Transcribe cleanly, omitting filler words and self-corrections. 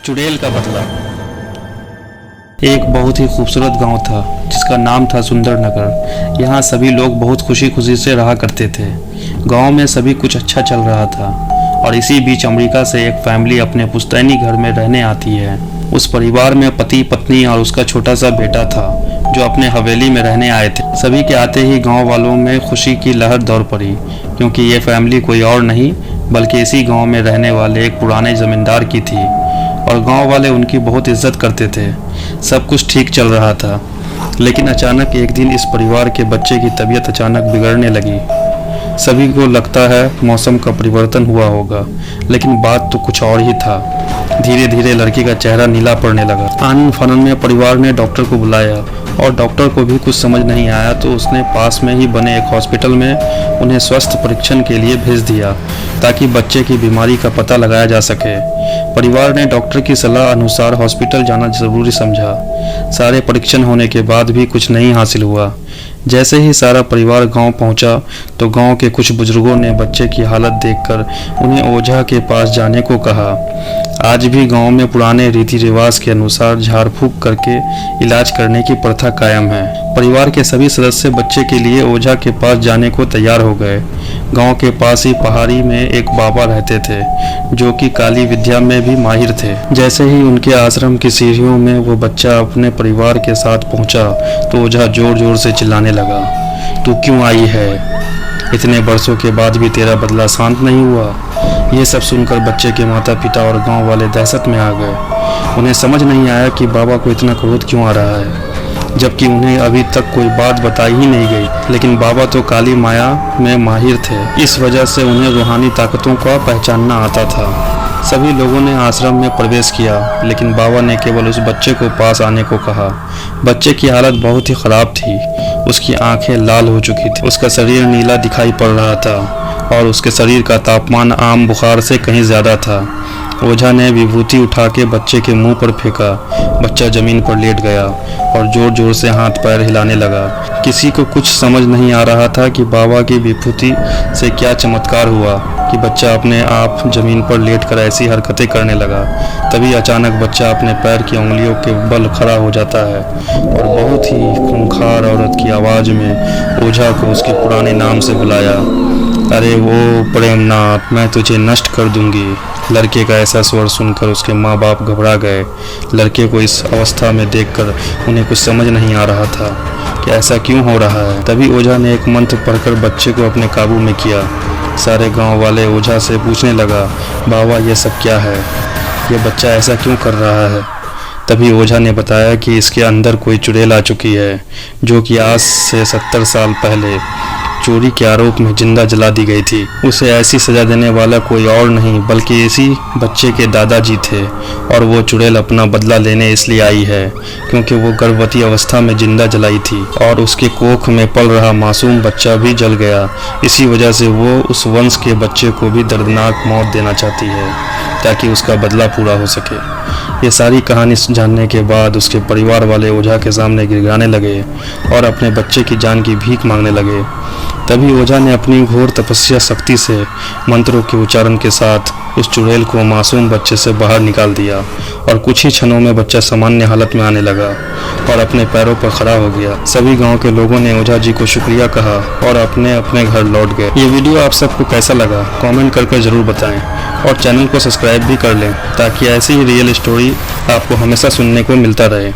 चुड़ैल का बदला। एक बहुत ही खूबसूरत गांव था जिसका नाम था सुंदर नगर। यहाँ सभी लोग बहुत खुशी खुशी से रहा करते थे। गांव में सभी कुछ अच्छा चल रहा था और इसी बीच अमेरिका से एक फैमिली अपने पुश्तैनी घर में रहने आती है। उस परिवार में पति पत्नी और उसका छोटा सा बेटा था जो अपने हवेली में रहने आए थे। सभी के आते ही गांव वालों में खुशी की लहर दौड़ पड़ी, क्योंकि ये फैमिली कोई और नहीं बल्कि इसी गांव में रहने वाले एक पुराने जमींदार की थी और गांव वाले उनकी बहुत इज्जत करते थे। सब कुछ ठीक चल रहा था, लेकिन अचानक एक दिन इस परिवार के बच्चे की तबीयत अचानक बिगड़ने लगी। सभी को लगता है मौसम का परिवर्तन हुआ होगा, लेकिन बात तो कुछ और ही था। धीरे धीरे लड़की का चेहरा नीला पड़ने लगा। आनन फानन में परिवार ने डॉक्टर को बुलाया और डॉक्टर को भी कुछ समझ नहीं आया, तो उसने पास में ही बने एक हॉस्पिटल में उन्हें स्वास्थ्य परीक्षण के लिए भेज दिया ताकि बच्चे की बीमारी का पता लगाया जा सके। परिवार ने डॉक्टर की सलाह अनुसार हॉस्पिटल जाना जरूरी समझा। सारे परीक्षण होने के बाद भी कुछ नहीं हासिल हुआ। जैसे ही सारा परिवार गांव पहुंचा तो गांव के कुछ बुजुर्गों ने बच्चे की हालत देखकर उन्हें ओझा के पास जाने को कहा। आज भी गांव में पुराने रीति रिवाज के अनुसार झाड़ फूंक करके इलाज करने की प्रथा कायम है। परिवार के सभी सदस्य बच्चे के लिए ओझा के पास जाने को तैयार हो गए। गांव के पास ही पहाड़ी में एक बाबा रहते थे जो कि काली विद्या में भी माहिर थे। जैसे ही उनके आश्रम की सीढ़ियों में वो बच्चा अपने परिवार के साथ पहुंचा तो ओझा जोर जोर से चिल्लाने लगा, तू क्यों आई है? इतने बरसों के बाद भी तेरा बदला शांत नहीं हुआ। ये सब सुनकर बच्चे के माता पिता और गांव वाले दहशत में आ गए। उन्हें समझ नहीं आया कि बाबा को इतना क्रोध क्यों आ रहा है, जबकि उन्हें अभी तक कोई बात बताई ही नहीं गई। लेकिन बाबा तो काली माया में माहिर थे, इस वजह से उन्हें रूहानी ताकतों का पहचानना आता था। सभी लोगों ने आश्रम में प्रवेश किया, लेकिन बाबा ने केवल उस बच्चे को पास आने को कहा। बच्चे की हालत बहुत ही खराब थी। उसकी आंखें लाल हो चुकी थी, उसका शरीर नीला दिखाई पड़ रहा था और उसके शरीर का तापमान आम बुखार से कहीं ज्यादा था। ओझा ने विभूति उठा के बच्चे के मुंह पर फेंका। बच्चा जमीन पर लेट गया और जोर जोर से हाथ पैर हिलाने लगा। किसी को कुछ समझ नहीं आ रहा था कि बाबा की विभूति से क्या चमत्कार हुआ कि बच्चा अपने आप जमीन पर लेटकर ऐसी हरकतें करने लगा। तभी अचानक बच्चा अपने पैर की उंगलियों के बल खड़ा हो जाता है और बहुत ही खूंखार औरत की आवाज़ में ओझा को उसके पुराने नाम से बुलाया, अरे वो प्रेमनाथ, मैं तुझे नष्ट कर दूंगी। लड़के का ऐसा स्वर सुनकर उसके माँ बाप घबरा गए। लड़के को इस अवस्था में देखकर उन्हें कुछ समझ नहीं आ रहा था कि ऐसा क्यों हो रहा है। तभी ओझा ने एक मंत्र पढ़कर बच्चे को अपने काबू में किया। सारे गांव वाले ओझा से पूछने लगा, बाबा ये सब क्या है? ये बच्चा ऐसा क्यों कर रहा है? तभी ओझा ने बताया कि इसके अंदर कोई चुड़ैल आ चुकी है जो कि आज से 70 साल पहले चोरी के आरोप में जिंदा जला दी गई थी। उसे ऐसी सजा देने वाला कोई और नहीं बल्कि इसी बच्चे के दादाजी थे और वो चुड़ैल अपना बदला लेने इसलिए आई है क्योंकि वो गर्भवती अवस्था में जिंदा जलाई थी और उसके कोख में पल रहा मासूम बच्चा भी जल गया। इसी वजह से वो उस वंश के बच्चे को भी दर्दनाक मौत देना चाहती है ताकि उसका बदला पूरा हो सके। ये सारी कहानी जानने के बाद उसके परिवार वाले ओझा के सामने गिड़गिड़ाने लगे और अपने बच्चे की जान की भीख मांगने लगे। तभी ओझा ने अपनी घोर तपस्या शक्ति से मंत्रों के उच्चारण के साथ उस चुड़ैल को मासूम बच्चे से बाहर निकाल दिया और कुछ ही क्षणों में बच्चा सामान्य हालत में आने लगा और अपने पैरों पर खड़ा हो गया। सभी गांव के लोगों ने ओझा जी को शुक्रिया कहा और अपने अपने घर लौट गए। ये वीडियो आप सबको कैसा लगा कमेंट करके जरूर बताएं और चैनल को सब्सक्राइब भी कर लें ताकि ऐसी ही रियल स्टोरी आपको हमेशा सुनने को मिलता रहे।